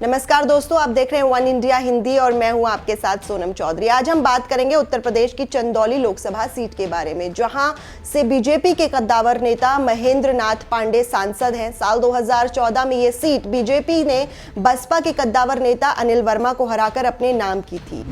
नमस्कार दोस्तों, आप देख रहे हैं वन इंडिया हिंदी और मैं हूं आपके साथ सोनम चौधरी। आज हम बात करेंगे उत्तर प्रदेश की चंदौली लोकसभा सीट के बारे में, जहां से बीजेपी के कद्दावर नेता महेंद्र नाथ पांडे सांसद हैं। साल 2014 में ये सीट बीजेपी ने बसपा के कद्दावर नेता अनिल वर्मा को हराकर अपने नाम की थी।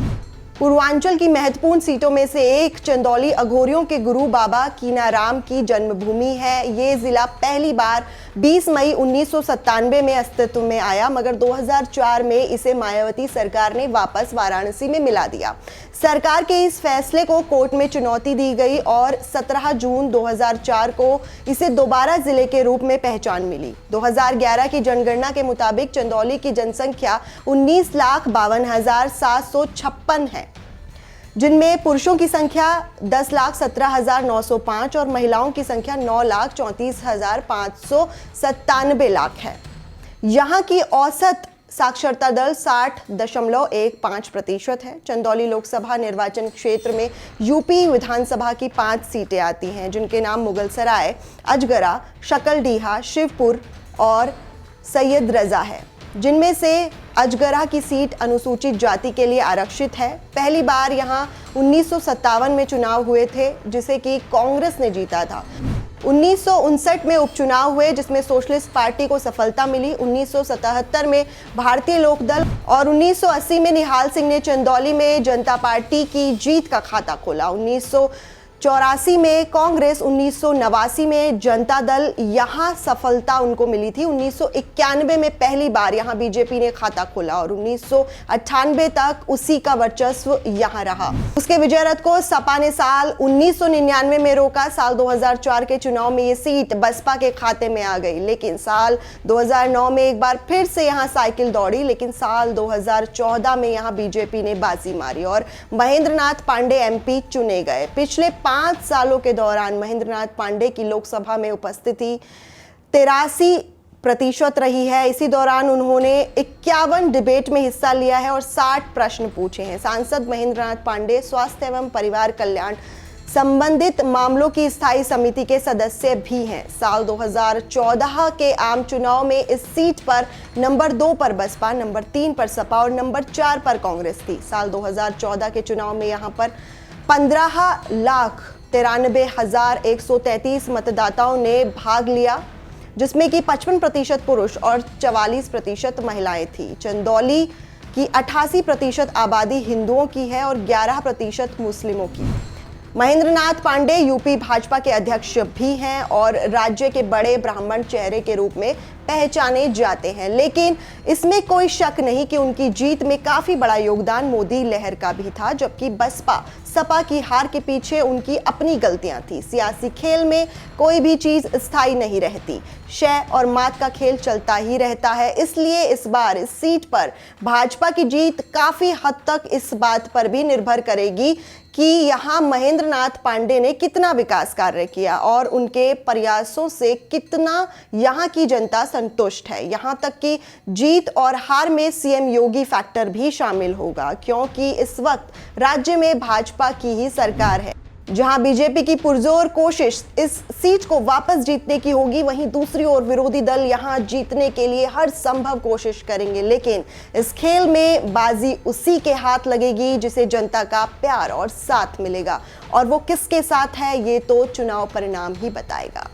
पूर्वांचल की महत्वपूर्ण सीटों में से एक चंदौली अघोरियों के गुरु बाबा कीनाराम की जन्मभूमि है। ये जिला पहली बार 20 मई 1997 में अस्तित्व में आया, मगर 2004 में इसे मायावती सरकार ने वापस वाराणसी में मिला दिया। सरकार के इस फैसले को कोर्ट में चुनौती दी गई और 17 जून 2004 को इसे दोबारा जिले के रूप में पहचान मिली। 2011 की जनगणना के मुताबिक चंदौली की जनसंख्या 19,52,756 है, जिनमें पुरुषों की संख्या 10,17,905 और महिलाओं की संख्या 9,34,597 है। यहाँ की औसत साक्षरता दर 60.15% है। चंदौली लोकसभा निर्वाचन क्षेत्र में यूपी विधानसभा की 5 सीटें आती हैं, जिनके नाम मुगलसराय, अजगरा, शकलडीहा, शिवपुर और सैयद रजा है, जिनमें से अजगरा की सीट अनुसूचित जाति के लिए आरक्षित है। पहली बार यहां 1957 में चुनाव हुए थे, जिसे कि कांग्रेस ने जीता था। 1959 में उपचुनाव हुए, जिसमें सोशलिस्ट पार्टी को सफलता मिली। 1977 में भारतीय लोकदल और 1980 में निहाल सिंह ने चंदौली में जनता पार्टी की जीत का खाता खोला। 1984 में कांग्रेस, 1989 में जनता दल, यहां सफलता उनको मिली थी। 1991 में पहली बार यहां बीजेपी ने खाता खोला और 1998 तक उसी का वर्चस्व यहां रहा। उसके विजय रथ को सपा ने साल 1999 में रोका। साल 2004 के चुनाव में ये सीट बसपा के खाते में आ गई, लेकिन साल 2009 में एक बार फिर से यहां साइकिल दौड़ी, लेकिन साल 2014 में यहां बीजेपी ने बाजी मारी और महेंद्र नाथ पांडे एमपी चुने गए। पिछले 5 सालों के दौरान महेंद्र नाथ पांडे की लोकसभा में उपस्थिति 83% रही है। इसी दौरान उन्होंने 51 डिबेट में हिस्सा लिया है और 60 प्रश्न पूछे हैं। सांसद महेंद्र नाथ पांडे स्वास्थ्य एवं परिवार कल्याण संबंधित मामलों की स्थायी समिति के सदस्य भी हैं। साल 2014 के आम चुनाव में इस सीट पर नंबर 2 पर बसपा, नंबर 3 पर सपा और नंबर 4 पर कांग्रेस थी। साल 2014 के चुनाव में यहां पर 15,93,133 मतदाताओं ने भाग लिया, जिसमें कि 55% पुरुष और 44% महिलाएं थी। चंदौली की 88% आबादी हिंदुओं की है और 11% मुस्लिमों की। महेंद्र नाथ पांडे यूपी भाजपा के अध्यक्ष भी हैं और राज्य के बड़े ब्राह्मण चेहरे के रूप में पहचाने जाते हैं, लेकिन इसमें कोई शक नहीं कि उनकी जीत में काफी बड़ा योगदान मोदी लहर का भी था, जबकि बसपा सपा की हार के पीछे उनकी अपनी गलतियां थी। सियासी खेल में कोई भी चीज स्थायी नहीं रहती, शय और मात का खेल चलता ही रहता है। इसलिए इस बार इस सीट पर भाजपा की जीत काफी हद तक इस बात पर भी निर्भर करेगी कि यहां महेंद्र नाथ पांडे ने कितना विकास कार्य किया और उनके प्रयासों से कितना यहां की जनता संतुष्ट है। यहां तक कि जीत और हार में सीएम योगी फैक्टर भी शामिल होगा, क्योंकि इस वक्त राज्य में भाजपा की ही सरकार है। जहां बीजेपी की पुरजोर कोशिश इस सीट को वापस जीतने की होगी, वहीं दूसरी ओर विरोधी दल यहां जीतने के लिए हर संभव कोशिश करेंगे, लेकिन इस खेल में बाजी उसी के हाथ लगेगी जिसे जनता का प्यार और साथ मिलेगा, और वो किसके साथ है ये तो चुनाव परिणाम ही बताएगा।